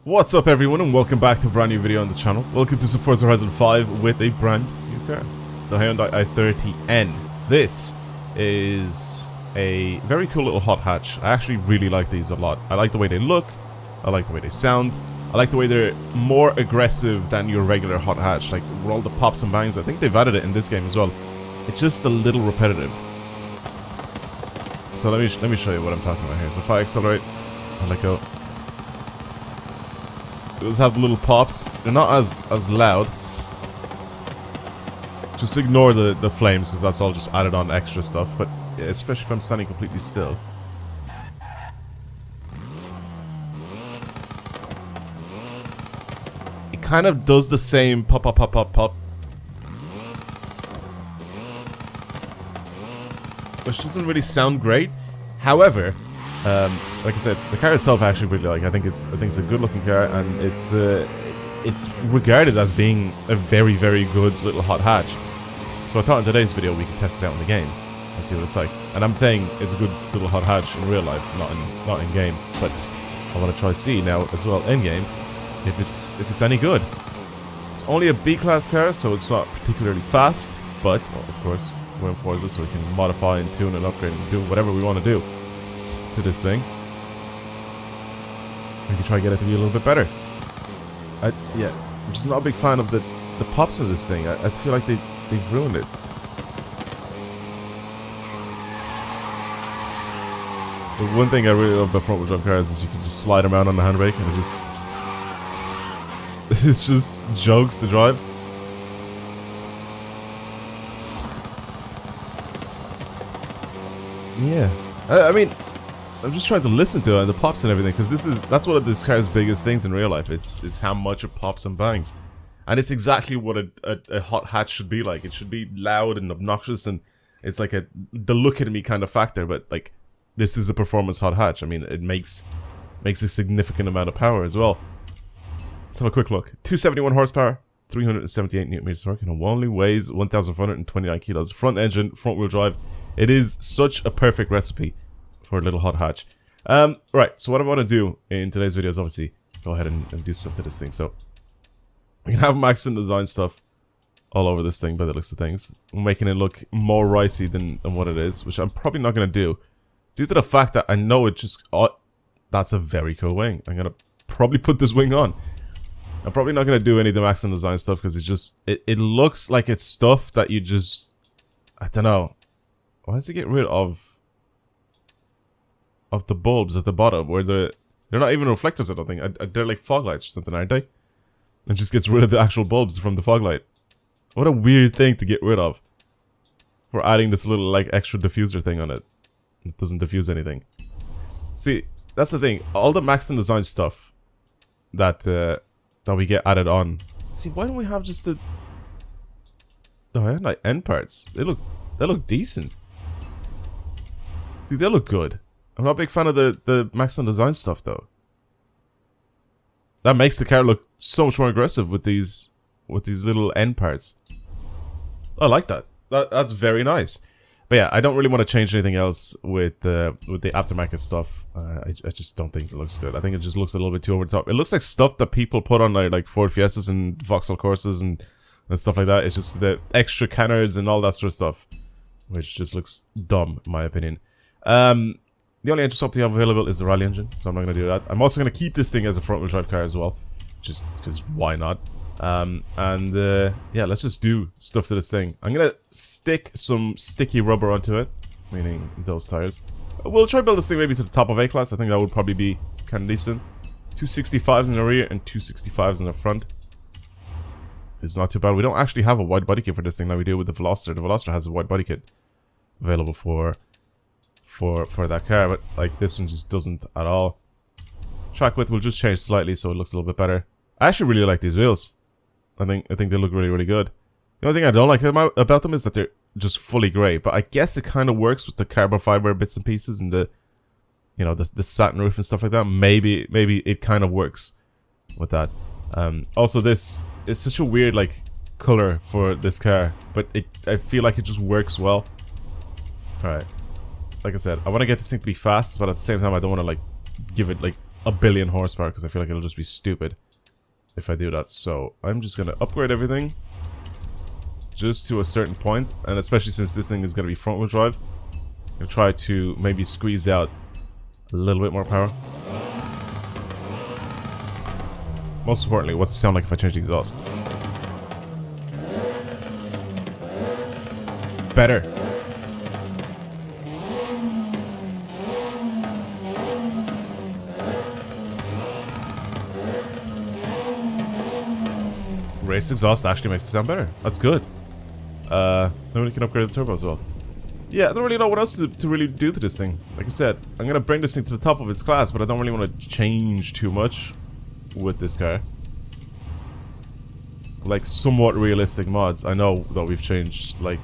What's up everyone and welcome back to a brand new video on the channel. Welcome to some Forza Horizon 5 with a brand new car, the Hyundai i30N. This is a very cool little hot hatch. I actually really like these a lot. I like the way they look, I like the way they sound, I like the way they're more aggressive than your regular hot hatch. Like with all the pops and bangs, I think they've added it in this game as well. It's just a little repetitive. So let me show you what I'm talking about here. So if I accelerate and let go, those have the little pops. They're not as loud. Just ignore the flames because that's all just added on extra stuff. But yeah, especially if I'm standing completely still. It kind of does the same pop pop pop pop pop, which doesn't really sound great. However, like I said, the car itself I actually really like. I think it's a good looking car, and it's regarded as being a very good little hot hatch. So I thought in today's video we could test it out in the game and see what it's like. And I'm saying it's a good little hot hatch in real life, not in game. But I want to try see now as well in game if it's any good. It's only a B-class car, so it's not particularly fast. But well, of course we're in Forza, so we can modify and tune and upgrade and do whatever we want to do to this thing. We can try to get it to be a little bit better. Yeah, I'm just not a big fan of the pops in this thing. I feel like they've ruined it. The one thing I really love about front wheel drive cars is you can just slide around on the handbrake and it's just jokes to drive. Yeah, I mean, I'm just trying to listen to it and the pops and everything, because that's one of this car's biggest things in real life. It's how much it pops and bangs, and it's exactly what a hot hatch should be like. It should be loud and obnoxious, and it's like the look at me kind of factor. But like, this is a performance hot hatch. I mean, it makes a significant amount of power as well. Let's have a quick look. 271 horsepower, 378 newton meters torque, and it only weighs 1,429 kilos. Front engine, front wheel drive. It is such a perfect recipe for a little hot hatch. Right, so what I want to do in today's video is obviously go ahead and do stuff to this thing. So we can have Max and design stuff all over this thing by the looks of things. I'm making it look more ricey than what it is, which I'm probably not going to do, due to the fact that I know it just... Oh, that's a very cool wing. I'm going to probably put this wing on. I'm probably not going to do any of the Max and design stuff because it looks like it's stuff that you just... I don't know. Why does it get rid of the bulbs at the bottom, where they're not even reflectors? I don't think they're like fog lights or something, aren't they? And just gets rid of the actual bulbs from the fog light. What a weird thing to get rid of for adding this little like extra diffuser thing on it. It doesn't diffuse anything. See, that's the thing. All the Max and design stuff that we get added on. See, why don't we have just the Hyundai end parts? They look decent. See, they look good. I'm not a big fan of the Max and design stuff though. That makes the car look so much more aggressive with these little end parts. I like that. That's very nice. But yeah, I don't really want to change anything else with the aftermarket stuff. I just don't think it looks good. I think it just looks a little bit too over the top. It looks like stuff that people put on like Ford Fiestas and Vauxhall Corsas and stuff like that. It's just the extra canards and all that sort of stuff, which just looks dumb in my opinion. The only engine swap we have available is the rally engine, so I'm not going to do that. I'm also going to keep this thing as a front wheel drive car as well, just because why not? Yeah, let's just do stuff to this thing. I'm going to stick some sticky rubber onto it, meaning those tires. We'll try to build this thing maybe to the top of A-class. I think that would probably be kind of decent. 265s in the rear and 265s in the front. It's not too bad. We don't actually have a wide body kit for this thing like we do with the Veloster. The Veloster has a wide body kit available for that car, but like this one just doesn't at all. Track width will just change slightly so it looks a little bit better. I actually really like these wheels. I think they look really good. The only thing I don't like about them is that they're just fully grey, but I guess it kind of works with the carbon fiber bits and pieces and the satin roof and stuff like that. Maybe it kind of works with that. Also, this is such a weird like color for this car, but I feel like it just works well. All right. Like I said, I want to get this thing to be fast, but at the same time, I don't want to like give it like a billion horsepower because I feel like it'll just be stupid if I do that. So I'm just gonna upgrade everything just to a certain point, and especially since this thing is gonna be front wheel drive, I'm gonna try to maybe squeeze out a little bit more power. Most importantly, what's it sound like if I change the exhaust? Better. Race exhaust actually makes it sound better. That's good. Then we can upgrade the turbo as well. Yeah, I don't really know what else to really do to this thing. Like I said, I'm gonna bring this thing to the top of its class, but I don't really want to change too much with this car. Like somewhat realistic mods. I know that we've changed like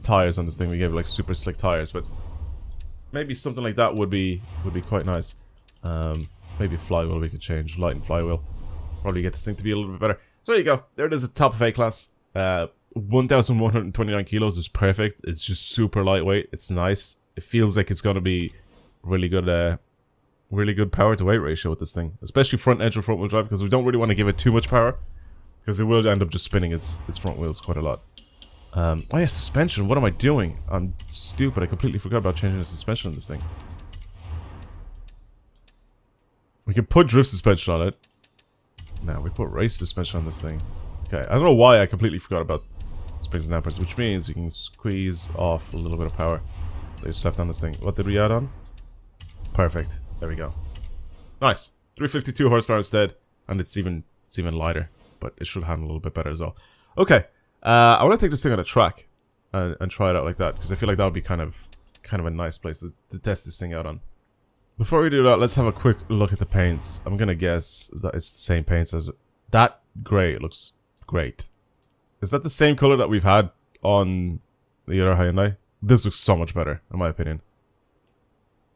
tires on this thing. We gave it like super slick tires, but maybe something like that would be quite nice. Maybe flywheel we could change, lighten flywheel. Probably get this thing to be a little bit better. So there you go. There it is, a top of A class. 1,129 kilos is perfect. It's just super lightweight. It's nice. It feels like it's gonna be really good power to weight ratio with this thing, especially front edge or front wheel drive, because we don't really want to give it too much power, because it will end up just spinning its front wheels quite a lot. Oh yeah, suspension. What am I doing? I'm stupid. I completely forgot about changing the suspension on this thing. We can put drift suspension on it. Now we put race suspension on this thing. Okay, I don't know why I completely forgot about springs and dampers, which means we can squeeze off a little bit of power. Let's step down this thing. What did we add on? Perfect. There we go. Nice. 352 horsepower instead, and it's even lighter, but it should handle a little bit better as well. Okay, I want to take this thing on a track and try it out like that, because I feel like that would be kind of a nice place to test this thing out on. Before we do that, let's have a quick look at the paints. I'm gonna guess that it's the same paints as that grey. It looks great. Is that the same color that we've had on the other Hyundai? This looks so much better, in my opinion.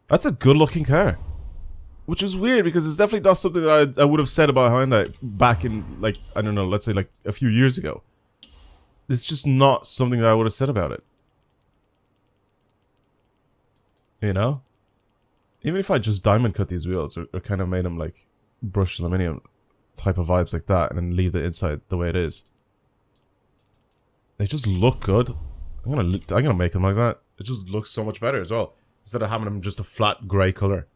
That's a good looking car. Which is weird, because it's definitely not something that I would have said about Hyundai back in, like, I don't know, let's say like a few years ago. It's just not something that I would have said about it. You know? Even if I just diamond cut these wheels, or kind of made them like brushed aluminum type of vibes like that, and then leave the inside the way it is. They just look good. I'm gonna make them like that. It just looks so much better as well, instead of having them just a flat grey color.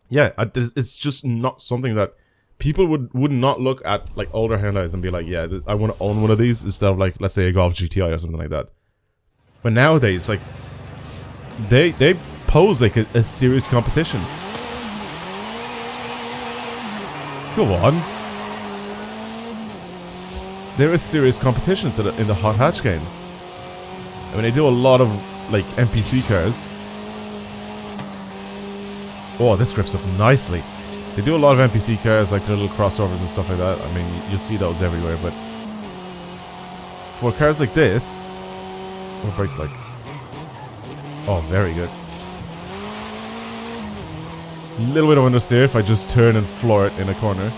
Yeah, it's just not something that people would not look at like older Hyundais and be like, yeah, I want to own one of these, instead of like, let's say a Golf GTI or something like that. But nowadays, like, they pose like a serious competition. Go on. They're a serious competition in the hot hatch game. I mean, they do a lot of like NPC cars. Oh, this grips up nicely. They do a lot of NPC cars, like their little crossovers and stuff like that. I mean, you'll see those everywhere, but for cars like this, what are brakes like? Oh, very good. Little bit of understeer if I just turn and floor it in a corner.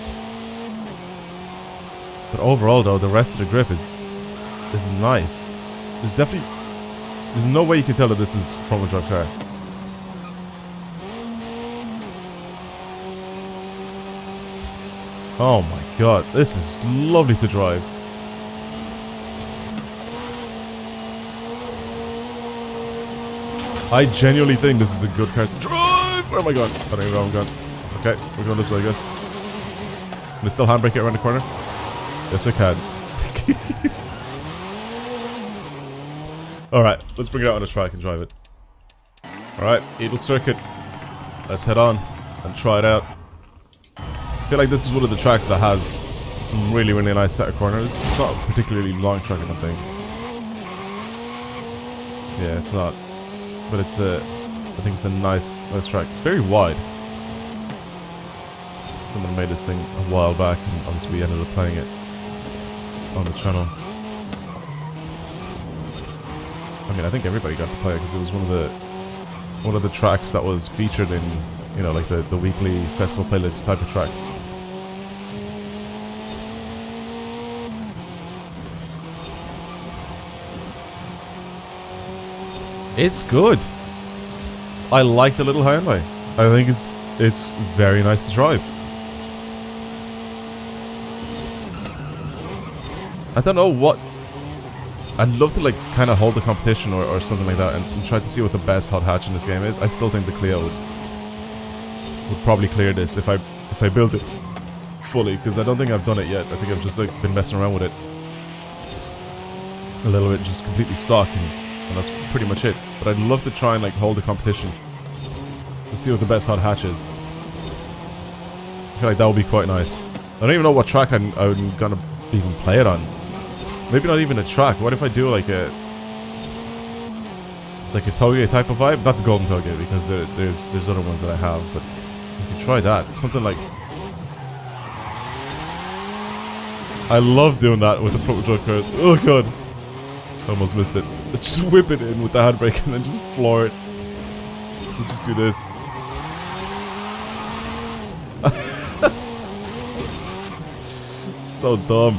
But overall, though, the rest of the grip is nice. There's no way you can tell that this is front wheel drive car. Oh my god, this is lovely to drive. I genuinely think this is a good car to drive. Where am I going? I don't even know where I'm going. Okay, we're going this way, I guess. Can I still handbrake it around the corner? Yes, I can. Alright, let's bring it out on a track and drive it. Alright, Eagle Circuit. Let's head on and try it out. I feel like this is one of the tracks that has some really nice set of corners. It's not a particularly long track, I don't think. Yeah, it's not. But it's I think it's a nice track. It's very wide. Someone made this thing a while back, and obviously we ended up playing it on the channel. I mean, I think everybody got to play it because it was one of the tracks that was featured in, you know, like the weekly festival playlist type of tracks. It's good. I like the little Hyundai. I think it's very nice to drive. I don't know what... I'd love to like kind of hold the competition or something like that and try to see what the best hot hatch in this game is. I still think the Clio would probably clear this if I build it fully, because I don't think I've done it yet. I think I've just like been messing around with it a little bit, just completely stock, and that's pretty much it. But I'd love to try and like hold the competition to see what the best hot hatch is. I feel like that would be quite nice. I don't even know what track I'm gonna even play it on. Maybe not even a track. What if I do like a Toge type of vibe? Not the golden Toge, because there's other ones that I have, but you can try that. Something like... I love doing that with the front wheel drive cars. Oh god. I almost missed it. Let's just whip it in with the handbrake and then just floor it. So just do this. It's so dumb.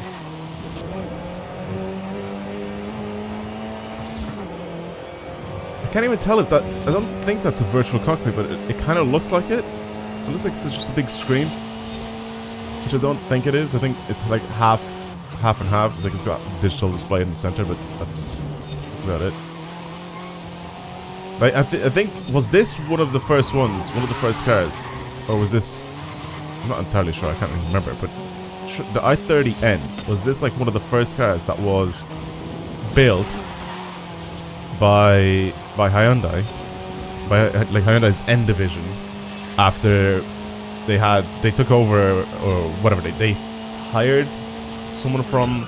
I can't even tell if that... I don't think that's a virtual cockpit, but it kind of looks like it. It looks like it's just a big screen, which I don't think it is. I think it's like half and half. It's like it's got a digital display in the center, but that's about it. Right, I think... Was this one of the first ones? One of the first cars? Or was this... I'm not entirely sure. I can't even remember, but... The i30N, was this like one of the first cars that was built by Hyundai, by like Hyundai's N division, after they took over or whatever, they hired someone from,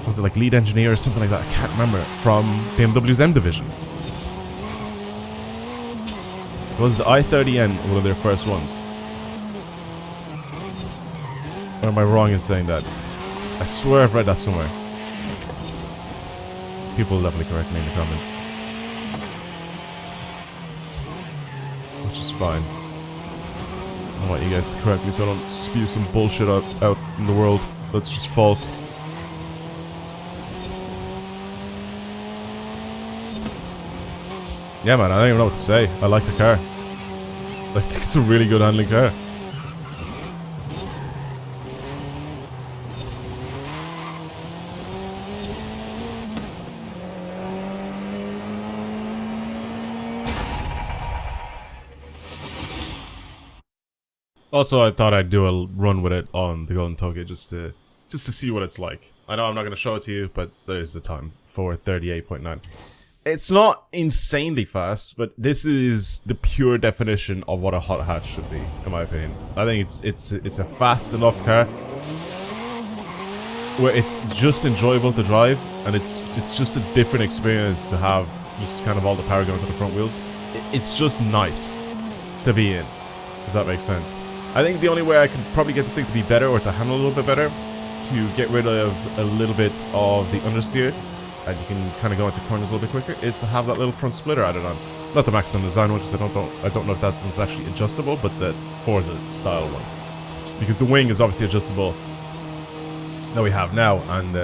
was it like lead engineer or something like that, I can't remember, from BMW's M division. Was the i30N one of their first ones? Or am I wrong in saying that? I swear I've read that somewhere. People will definitely correct me in the comments. Which is fine. I want you guys to correct me so I don't spew some bullshit out in the world that's just false. Yeah man, I don't even know what to say. I like the car. I think it's a really good handling car. Also, I thought I'd do a run with it on the Golden Toge just to see what it's like. I know I'm not going to show it to you, but there's the time for 38.9. It's not insanely fast, but this is the pure definition of what a hot hatch should be, in my opinion. I think it's a fast enough car where it's just enjoyable to drive, and it's just a different experience to have just kind of all the power going to the front wheels. It's just nice to be in, if that makes sense. I think the only way I could probably get this thing to be better, or to handle a little bit better, to get rid of a little bit of the understeer, and you can kind of go into corners a little bit quicker, is to have that little front splitter added on. Not the Maximum Design one, because I don't know if that was actually adjustable, but the Forza style one. Because the wing is obviously adjustable that we have now, and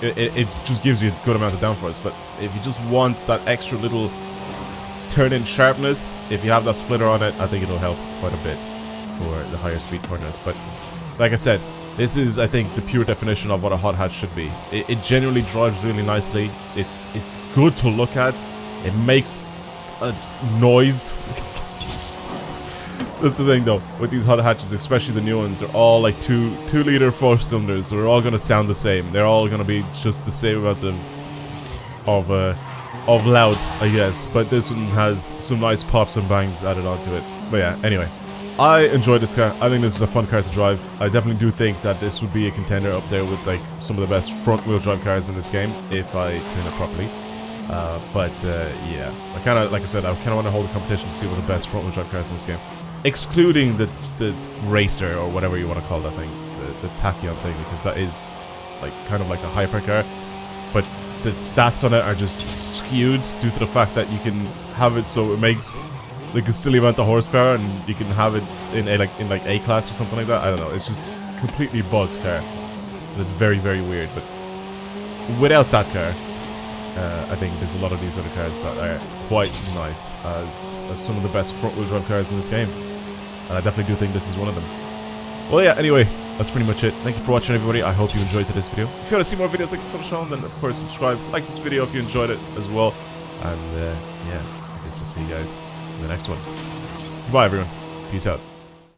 it just gives you a good amount of downforce. But if you just want that extra little turn-in sharpness, if you have that splitter on it, I think it'll help quite a bit for the higher speed corners. But like I said, this is, I think, the pure definition of what a hot hatch should be. It genuinely drives really nicely. It's good to look at. It makes a noise. That's the thing though, with these hot hatches, especially the new ones, they're all like 2-liter 4-cylinders. So they're all gonna sound the same. They're all gonna be just the same about them of loud, I guess. But this one has some nice pops and bangs added onto it. But yeah, anyway, I enjoyed this car. I think this is a fun car to drive. I definitely do think that this would be a contender up there with like some of the best front-wheel drive cars in this game if I tune it properly. Yeah, I kind of, like I said, I kind of want to hold a competition to see what the best front-wheel drive cars in this game, excluding the racer or whatever you want to call that thing, the tachyon thing, because that is like kind of like a hyper car, but the stats on it are just skewed due to the fact that you can have it so it makes like a silly amount of horsepower, and you can have it in A class or something like that. I don't know. It's just completely bugged car, and it's very, very weird. But without that car, I think there's a lot of these other cars that are quite nice as some of the best front-wheel drive cars in this game. And I definitely do think this is one of them. Well, yeah, anyway, that's pretty much it. Thank you for watching, everybody. I hope you enjoyed today's video. If you want to see more videos like this on the channel, then of course subscribe. Like this video if you enjoyed it as well. And yeah, I guess I'll see you guys in the next one. Goodbye, everyone. Peace out.